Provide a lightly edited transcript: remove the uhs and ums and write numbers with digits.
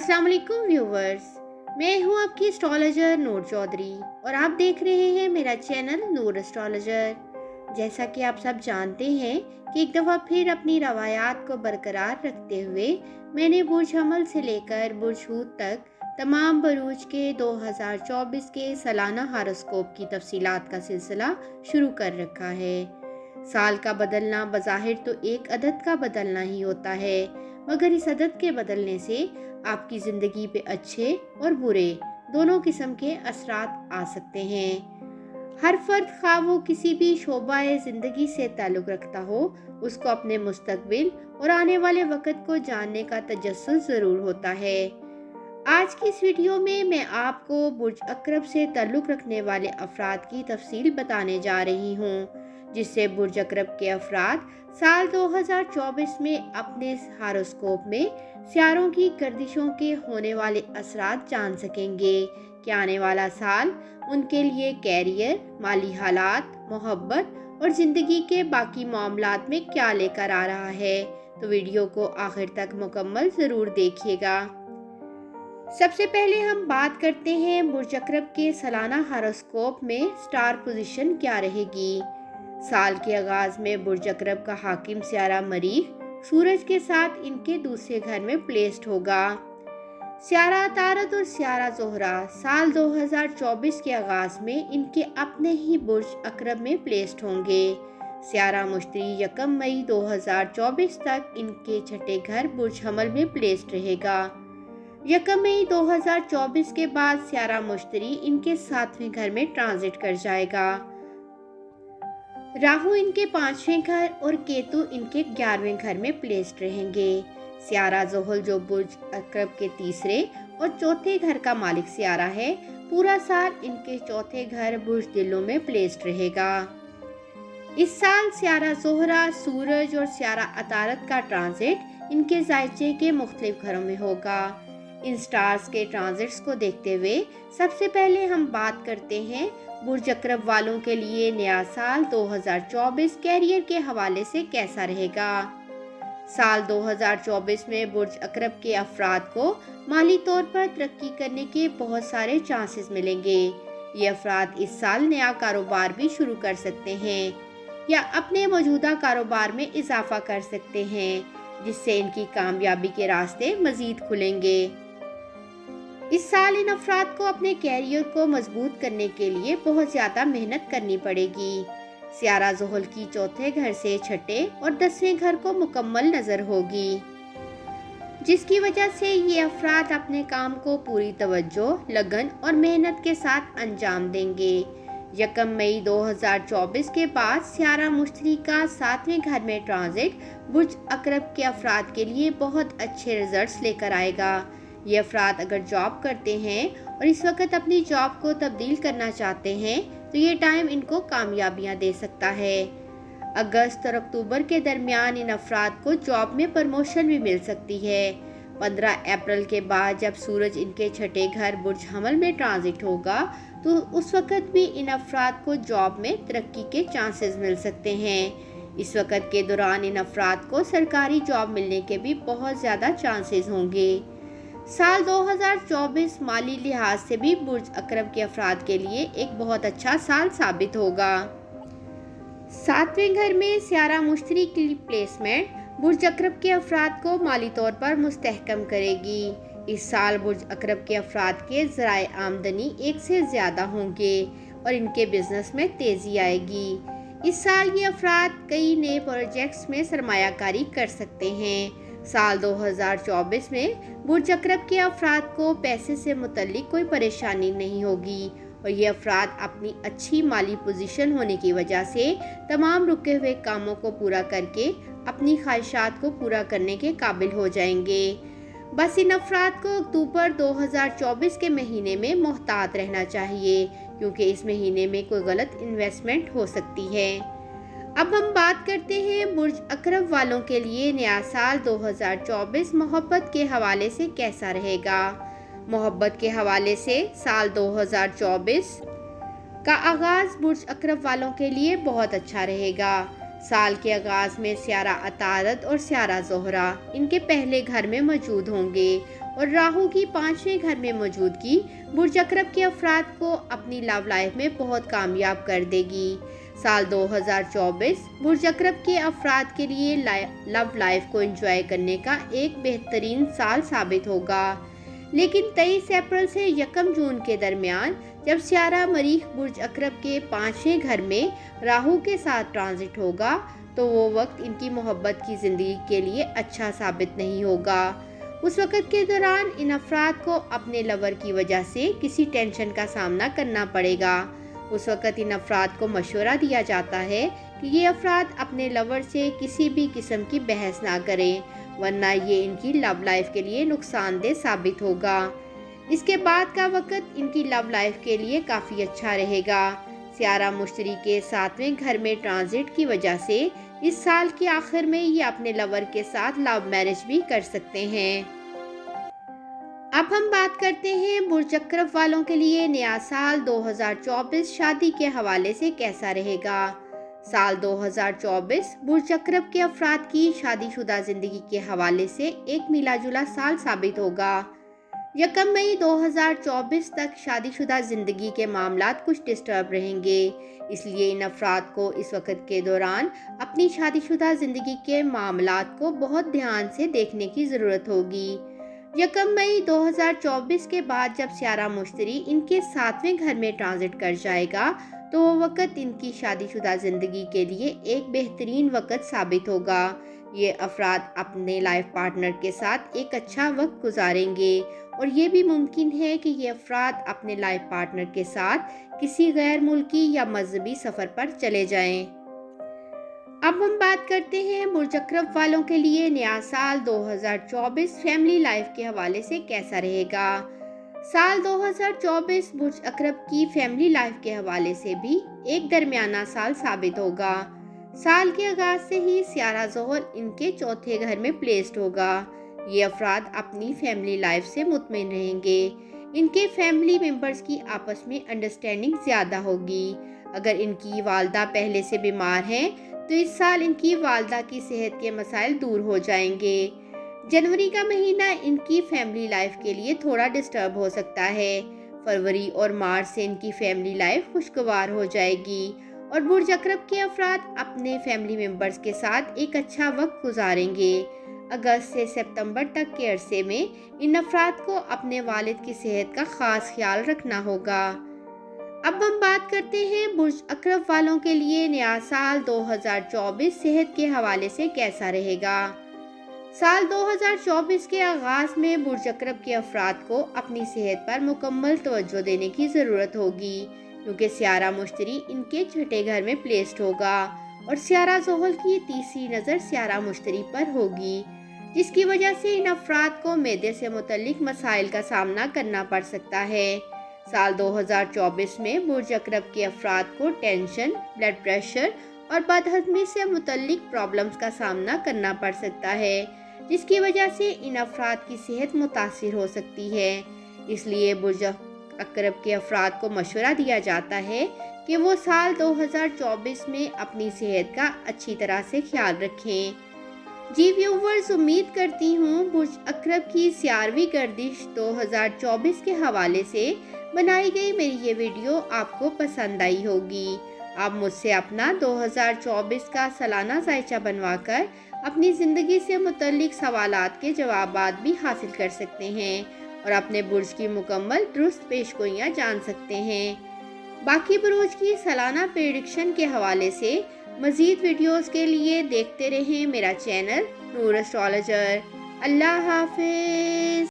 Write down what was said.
अस्सलाम वालेकुम व्यूवर्स, मैं हूं आपकी एस्ट्रोलॉजर नूर चौधरी और आप देख रहे हैं मेरा चैनल नूर एस्ट्रोलॉजर। जैसा कि आप सब जानते हैं कि एक दफ़ा फिर अपनी रवायात को बरकरार रखते हुए मैंने बुर्ज हमल से लेकर बुर्ज हूत तक तमाम बरूज के 2024 के सालाना हारोस्कोप की तफसीलात का सिलसिला शुरू कर रखा है। साल का बदलना बज़ाहिर तो एक अदद का बदलना ही होता है, मगर इस अदद के बदलने से आपकी ज़िंदगी पे अच्छे और बुरे दोनों किस्म के असरात आ सकते हैं। हर फर्द खा वो किसी भी शोबाए ज़िंदगी से ताल्लुक़ रखता हो, उसको अपने मुस्तकबिल और आने वाले वक़्त को जानने का तजस्सुस ज़रूर होता है। आज की इस वीडियो में मैं आपको बुर्ज अक़रब से ताल्लुक़ रखने वाले अफराद की तफसील बताने जा रही हूँ, जिससे बुर्ज अक़रब के अफराद साल 2024 में अपने हारोस्कोप में सियारों की गर्दिशों के होने वाले असरात जान सकेंगे कि आने वाला साल उनके लिए कैरियर, माली हालात, मोहब्बत और ज़िंदगी के बाकी मामलात में क्या लेकर आ रहा है। तो वीडियो को आखिर तक मुकम्मल ज़रूर देखिएगा। सबसे पहले हम बात करते हैं बुर्ज अक़रब के सालाना हारोस्कोप में स्टार पोजीशन क्या रहेगी। साल के आगाज में बुर्ज अक़रब का हाकिम सियारा मरीख सूरज के साथ इनके दूसरे घर में प्लेस्ड होगा। सियारा अतारत और सियारा ज़ोहरा साल 2024 के आगाज में इनके अपने ही बुर्ज अक़रब में प्लेस्ड होंगे। सियारा मुश्तरी 1 मई 2024 तक इनके छठे घर बुर्ज हमल में प्लेस्ड रहेगा। 1 मई 2024 के बाद सियारा मुश्तरी इनके 7वें घर में ट्रांजिट कर जाएगा। राहु इनके 5वें घर और केतु इनके 11वें घर में प्लेस्ड रहेंगे। सियारा ज़ोहल जो बुर्ज अक़रब के तीसरे और चौथे घर का मालिक सियारा है, पूरा साल इनके चौथे घर बुर्ज दिलों में प्लेस्ड रहेगा। इस साल सियारा ज़ोहरा, सूरज और सियारा अतारत का ट्रांजिट इनके जायचे के मुख्तलिफ घरों में होगा। इन स्टार्स के ट्रांजिट्स को देखते हुए सबसे पहले हम बात करते हैं बुर्ज अक़रब वालों के लिए नया साल 2024 कैरियर के हवाले से कैसा रहेगा। साल 2024 में बुर्ज अक़रब के अफराद को माली तौर पर तरक्की करने के बहुत सारे चांसेस मिलेंगे। ये अफराद इस साल नया कारोबार भी शुरू कर सकते हैं या अपने मौजूदा कारोबार में इजाफा कर सकते हैं, जिससे इनकी कामयाबी के रास्ते मज़ीद खुलेंगे। इस साल इन अफराद को अपने कैरियर को मजबूत करने के लिए बहुत ज़्यादा मेहनत करनी पड़ेगी। सियारा ज़ोहल की चौथे घर से छठे और 10वें घर को मुकम्मल नज़र होगी, जिसकी वजह से ये अफराद अपने काम को पूरी तवज्जो, लगन और मेहनत के साथ अंजाम देंगे। 1 मई 2024 के बाद सियारा मुश्तरी का 7वें घर में ट्रांजिट बुर्ज अक़रब के अफराद के लिए बहुत अच्छे रिजल्ट्स लेकर आएगा। ये अफराद अगर जॉब करते हैं और इस वक्त अपनी जॉब को तब्दील करना चाहते हैं तो ये टाइम इनको कामयाबियां दे सकता है। अगस्त और अक्टूबर के दरमियान इन अफराद को जॉब में प्रमोशन भी मिल सकती है। 15 अप्रैल के बाद जब सूरज इनके छठे घर बुर्ज हमल में ट्रांजिट होगा तो उस वक्त भी इन अफराद को जॉब में तरक्की के चांसेस मिल सकते हैं। इस वक्त के दौरान इन अफराद को सरकारी जॉब मिलने के भी बहुत ज़्यादा चांसेस होंगे। साल 2024 माली लिहाज से भी बुर्ज अक़रब के अफराद के लिए एक बहुत अच्छा साल साबित होगा। 7वें घर में सियारा मुश्तरी की प्लेसमेंट बुर्ज अक़रब के अफराद को माली तौर पर मुस्तहकम करेगी। इस साल बुर्ज अक़रब के अफराद के ज़राए आमदनी एक से ज़्यादा होंगे और इनके बिजनेस में तेज़ी आएगी। इस साल ये अफराद कई नए प्रोजेक्ट्स में सरमायाकारी कर सकते हैं। साल 2024 में बुर्ज अक़रब के अफराद को पैसे से मुतल्लिक कोई परेशानी नहीं होगी और ये अफराद अपनी अच्छी माली पोजीशन होने की वजह से तमाम रुके हुए कामों को पूरा करके अपनी ख्वाहिशात को पूरा करने के काबिल हो जाएंगे। बस इन अफराद को अक्टूबर 2024 के महीने में मोहतात रहना चाहिए, क्योंकि इस महीने में कोई गलत इन्वेस्टमेंट हो सकती है। अब हम बात करते हैं बुर्ज अक़रब वालों के लिए नया साल 2024 मोहब्बत के हवाले से कैसा रहेगा। मोहब्बत के हवाले से साल 2024 का आगाज़ बुर्ज अक़रब वालों के लिए बहुत अच्छा रहेगा। साल के आगाज़ में सियारा अतारत और सियारा ज़ोहरा इनके पहले घर में मौजूद होंगे और राहु की 5वें घर में मौजूदगी बुर्ज अकरब के अफराद को अपनी लव लाइफ में बहुत कामयाब कर देगी। साल 2024 बुर्ज अकरब के अफराद के लिए लव लाइफ को एंजॉय करने का एक बेहतरीन साल साबित होगा। लेकिन 23 अप्रैल से 1 जून के दरमियान जब सियारा मरीख बुर्ज अकरब के 5वें घर में राहु के साथ ट्रांजिट होगा तो वो वक्त इनकी मोहब्बत की ज़िंदगी के लिए अच्छा साबित नहीं होगा। उस वक्त के दौरान इन अफराद को अपने लवर की वजह से किसी टेंशन का सामना करना पड़ेगा। उस वक्त इन अफराद को मशवरा दिया जाता है कि ये अफराद अपने लवर से किसी भी किस्म की बहस ना करें, वरना ये इनकी लव लाइफ के लिए नुकसानदेह साबित होगा। इसके बाद का वक्त इनकी लव लाइफ के लिए काफ़ी अच्छा रहेगा। सियारा मुश्तरी के 7वें घर में ट्रांजिट की वजह से इस साल के आखिर में ये अपने लवर के साथ लव मैरिज भी कर सकते हैं। अब हम बात करते हैं बुर्ज अकरब वालों के लिए नया साल 2024 शादी के हवाले से कैसा रहेगा। साल 2024 बुर्ज अकरब के अफराद की शादीशुदा जिंदगी के हवाले से एक मिलाजुला साल साबित होगा। 1 मई 2024 तक शादीशुदा जिंदगी के मामलात कुछ डिस्टर्ब रहेंगे, इसलिए इन अफराद को इस वक्त के दौरान अपनी शादीशुदा जिंदगी के मामलात को बहुत ध्यान से देखने की ज़रूरत होगी। 1 मई 2024 के बाद जब सियारा मुश्तरी इनके 7वें घर में ट्रांजिट कर जाएगा तो वो वक्त इनकी शादीशुदा ज़िंदगी के लिए एक बेहतरीन वक्त साबित होगा। ये अफराद अपने लाइफ पार्टनर के साथ एक अच्छा वक्त गुजारेंगे और ये भी मुमकिन है कि ये अफराद अपने लाइफ पार्टनर के साथ किसी गैर मुल्की या मजहबी सफ़र पर चले जाएं। अब हम बात करते हैं बुर्ज अकरब वालों के लिए नया साल 2024 फैमिली लाइफ के हवाले से कैसा रहेगा। साल 2024 बुर्ज अकरब की फैमिली लाइफ के हवाले से भी एक दरमियाना साल साबित होगा। साल के आगाज से ही सियारा ज़ोहल इनके 4थे घर में प्लेस्ड होगा। ये अफराद अपनी फैमिली लाइफ से मुतमईन रहेंगे। इनके फैमिली मेंबर्स की आपस में अंडरस्टैंडिंग ज़्यादा होगी। अगर इनकी वालदा पहले से बीमार हैं तो इस साल इनकी वालदा की सेहत के मसाइल दूर हो जाएंगे। जनवरी का महीना इनकी फैमिली लाइफ के लिए थोड़ा डिस्टर्ब हो सकता है। फरवरी और मार्च से इनकी फैमिली लाइफ खुशगवार हो जाएगी और बुर्ज अकरब के अफराद अपने फैमिली मेंबर्स के साथ एक अच्छा वक्त गुजारेंगे। अगस्त से सितंबर तक के अरसे में इन अफराद को अपने वालिद की सेहत का ख़ास ख्याल रखना होगा। अब हम बात करते हैं बुर्ज अकरब वालों के लिए नया साल 2024 सेहत के हवाले से कैसा रहेगा। साल 2024 के आगाज़ में बुर्ज अकरब के अफराद को अपनी सेहत पर मुकम्मल तवज्जो देने की ज़रूरत होगी, क्योंकि सियारा मुश्तरी इनके 6ठे घर में प्लेस्ड होगा और सियारा ज़ोहल की तीसरी नज़र सियारा मुश्तरी पर होगी, जिसकी वजह से इन अफराद को मैदे से मुतल्लिक मसाइल का सामना करना पड़ सकता है। साल 2024 में बुर्ज अकरब के अफराद को टेंशन, ब्लड प्रेशर और बदहज़मी से मुतल्लिक प्रॉब्लम्स का सामना करना पड़ सकता है, जिसकी वजह से इन अफराद की सेहत मुतासिर हो सकती है। इसलिए बुर्ज अकरब के अफराद को मशवरा दिया जाता है कि वो साल 2024 में अपनी सेहत का अच्छी तरह से ख्याल रखें। जी व्यूवर्स, उम्मीद करती हूँ बुर्ज अकरब की सियारवी गर्दिश 2024 के हवाले से बनाई गई मेरी ये वीडियो आपको पसंद आई होगी। आप मुझसे अपना 2024 का सालाना जायचा बनवाकर अपनी ज़िंदगी से मुतल्लिक सवालात के जवाबात भी हासिल कर सकते हैं और अपने बुर्ज की मुकम्मल दुरुस्त पेशगोइयाँ जान सकते हैं। बाकी बुरूज की सालाना प्रेडिक्शन के हवाले से मज़ीद वीडियोस के लिए देखते रहें मेरा चैनल नूर एस्ट्रोलॉजर। अल्लाह हाफिज़।